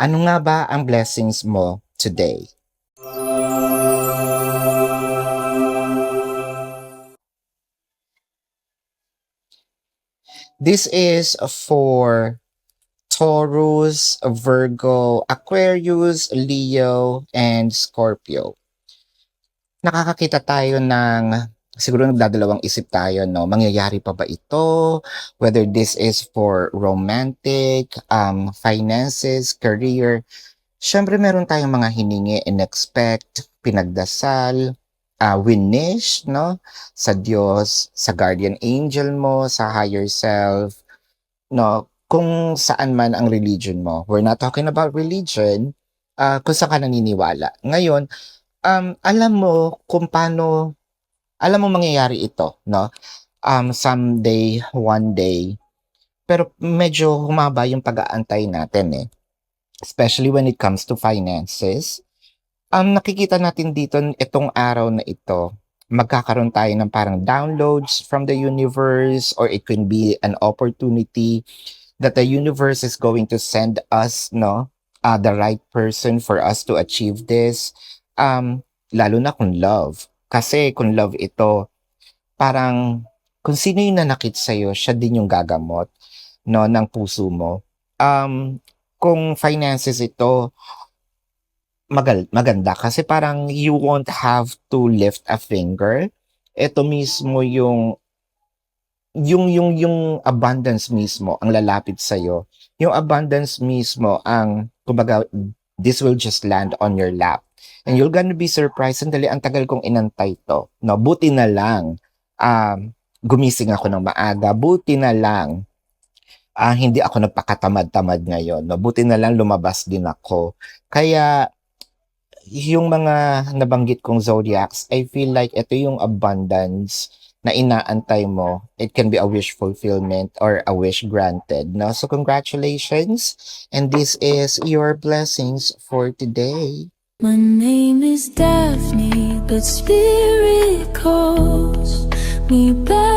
Ano nga ba ang blessings mo today? This is for Taurus, Virgo, Aquarius, Leo, and Scorpio. Nakakakita tayo ng siguro nagdadalawang isip tayo, no? Mangyayari pa ba ito? Whether this is for romantic, finances, career. Siyempre meron tayong mga hiningi and expect, pinagdasal, winish, no? Sa Diyos, sa guardian angel mo, sa higher self, no? Kung saan man ang religion mo. We're not talking about religion, kung saan ka naniniwala. Ngayon, alam mo kung paano, alam mo mangyayari ito, no? Someday, one day. Pero medyo humaba yung pag-aantay natin eh. Especially when it comes to finances. Nakikita natin dito itong araw na ito, magkakaroon tayo ng parang downloads from the universe, or it can be an opportunity that the universe is going to send us, no, the right person for us to achieve this. Lalo na kung love. Kasi kung love ito, parang kung sino yung nanakit sa'yo, siya din yung gagamot, no, ng puso mo. Kung finances ito, maganda kasi parang you won't have to lift a finger. Ito mismo yung abundance mismo ang lalapit sa iyo. Yung abundance mismo ang kumbaga this will just land on your lap. And you're gonna be surprised. Sandali, ang tagal kong inantay to. No, buti na lang gumising ako ng maaga. Buti na lang hindi ako nagpakatamad-tamad ngayon. No, buti na lang lumabas din ako. Kaya yung mga nabanggit kong zodiacs, I feel like ito yung abundance na inaantay mo. It can be a wish fulfillment or a wish granted. No? So congratulations. And this is your blessings for today. My name is Daphne, but spirit calls me back.